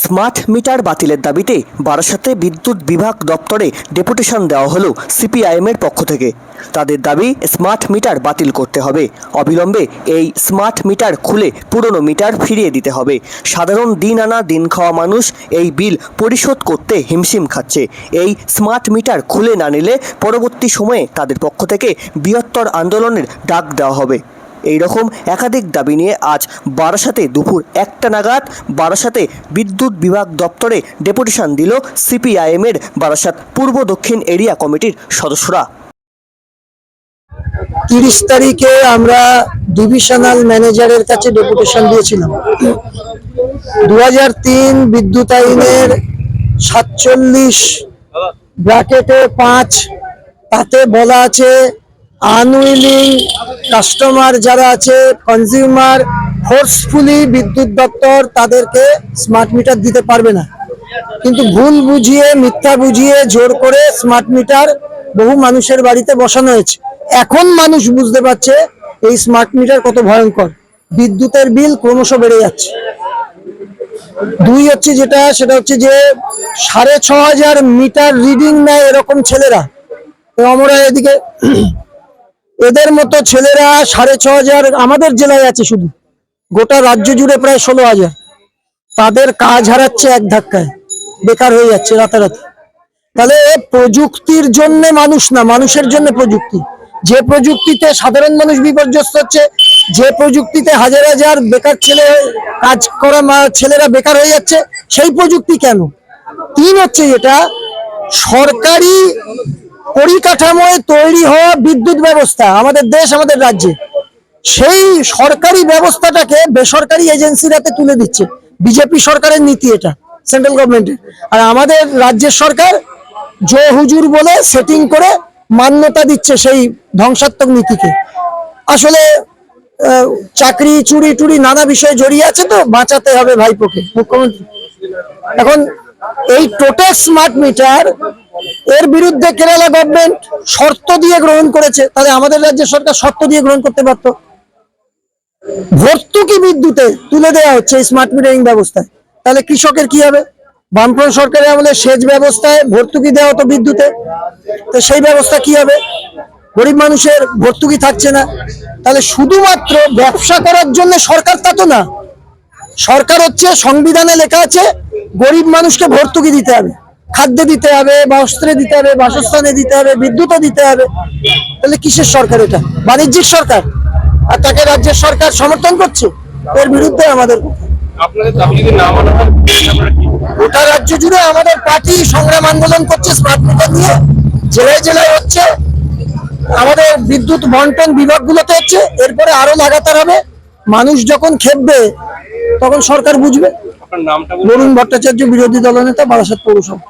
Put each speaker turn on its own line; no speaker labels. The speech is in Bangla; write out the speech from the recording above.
স্মার্ট মিটার বাতিলের দাবিতে বারাসাতে বিদ্যুৎ বিভাগ দপ্তরে ডেপুটেশন দেওয়া হলো সিপিআইএমের পক্ষ থেকে। তাদের দাবি স্মার্ট মিটার বাতিল করতে হবে, অবিলম্বে এই স্মার্ট মিটার খুলে পুরনো মিটার ফিরিয়ে দিতে হবে। সাধারণ দিন আনা দিন খাওয়া মানুষ এই বিল পরিশোধ করতে হিমশিম খাচ্ছে। এই স্মার্ট মিটার খুলে না নিলে পরবর্তী সময়ে তাদের পক্ষ থেকে বৃহত্তর আন্দোলনের ডাক দেওয়া হবে। এই রকম একাধিক দাবি নিয়ে আজ বারাসাতে দুপুর 1টা নাগাদ বারাসাতে বিদ্যুৎ বিভাগ দপ্তরে ডেপুটেশন দিল সিপিআইএমের বারাসাত পূর্ব দক্ষিণ এরিয়া কমিটির সদস্যরা।
30 তারিখে আমরা ডিভিশনাল ম্যানেজারের কাছে ডেপুটেশন দিয়েছিলাম। 2003 বিদ্যুৎ আইনের 47 ব্র্যাকেটে 5 তাতে বলা আছে আনউইলিং কাস্টমার যারা আছে, কনজিউমার ফোর্সফুলি বিদ্যুৎ দপ্তর তাদেরকে স্মার্ট মিটার দিতে পারবে না। কিন্তু ভুল বুঝিয়ে, মিথ্যা বুঝিয়ে জোর করে স্মার্ট মিটার বহু মানুষের বাড়িতে বসানো হয়েছে। এখন মানুষ বুঝতে পারছে এই স্মার্ট মিটার কত ভয়ঙ্কর। বিদ্যুতের বিল ক্রমশ বেড়ে যাচ্ছে। 2 হচ্ছে সেটা হচ্ছে যে 6500 মিটার রিডিং নেয় এরকম ছেলেরা। আমরা এদিকে এদের মতো ছেলেরা 6500 আমাদের জেলায় আছে, শুধু গোটা রাজ্য জুড়ে প্রায় 16000। তাদের কাজ হারাচ্ছে এক ধাক্কায়, বেকার হয়ে যাচ্ছে রাতারাতি। তাহলে প্রযুক্তির জন্য মানুষ না, মানুষের জন্য প্রযুক্তি। যে প্রযুক্তিতে সাধারণ মানুষ বিপর্যস্ত হচ্ছে, যে প্রযুক্তিতে হাজার হাজার বেকার ছেলে কাজ করা ছেলেরা বেকার হয়ে যাচ্ছে, সেই প্রযুক্তি কেন? 3 হচ্ছে যেটা সরকারি পরিকাঠামোয় তৈরি হওয়া বিদ্যুৎ ব্যবস্থা আমাদের দেশ, আমাদের রাজ্যে, সেই সরকারি ব্যবস্থাটাকে বেসরকারি এজেন্সির হাতে তুলে দিচ্ছে। বিজেপি সরকারের নীতি এটা, সেন্ট্রাল গভর্নমেন্টের। আর আমাদের রাজ্যের সরকার জো হুজুর বলে সেটিং করে মান্যতা দিচ্ছে সেই ধ্বংসাত্মক নীতিকে। আসলে চাকরি চুরি টুরি নানা বিষয়ে জড়িয়ে আছে, তো বাঁচাতে হবে ভাইপোকে মুখ্যমন্ত্রী। এখন এই টোটাল স্মার্ট মিটার এর বিরুদ্ধে কেরালা গভর্নমেন্ট শর্ত দিয়ে গ্রহণ করেছে। তাহলে আমাদের রাজ্যের সরকার শর্ত দিয়ে গ্রহণ করতে পারতো। ভর্তুকি বিদ্যুতে তুলে দেওয়া হচ্ছে এই স্মার্ট মিটারিং ব্যবস্থায়। তাহলে কৃষকের কি হবে? বামফ্রন্ট সরকারের আমলে সেচ ব্যবস্থায় ভর্তুকি দেওয়া হতো বিদ্যুতে, তো সেই ব্যবস্থা কি হবে? গরিব মানুষের ভর্তুকি থাকছে না। তাহলে শুধুমাত্র ব্যবসা করার জন্য সরকার তা তো না। সরকার হচ্ছে, সংবিধানে লেখা আছে গরিব মানুষকে ভর্তুকি দিতে হবে, খাদ্যে দিতে হবে, বস্ত্রে দিতে হবে, বাসস্থানে দিতে হবে, বিদ্যুৎও দিতে হবে। তাহলে কিসের সরকার এটা? বাণিজ্যিক সরকার। আর তাকে রাজ্যের সরকার সমর্থন করছে। এর বিরুদ্ধে আমাদের গোটা রাজ্য জুড়ে আমাদের পার্টি সংগ্রাম আন্দোলন করছে স্মার্ট মিটার নিয়ে। জেলায় জেলায় হচ্ছে, আমাদের বিদ্যুৎ বন্টন বিভাগগুলোতে হচ্ছে। এরপরে আরো লাগাতার হবে। মানুষ যখন খেপবে তখন সরকার বুঝবে। বরুণ ভট্টাচার্য, বিরোধী দলনেতা, বারাসাত পৌরসভা।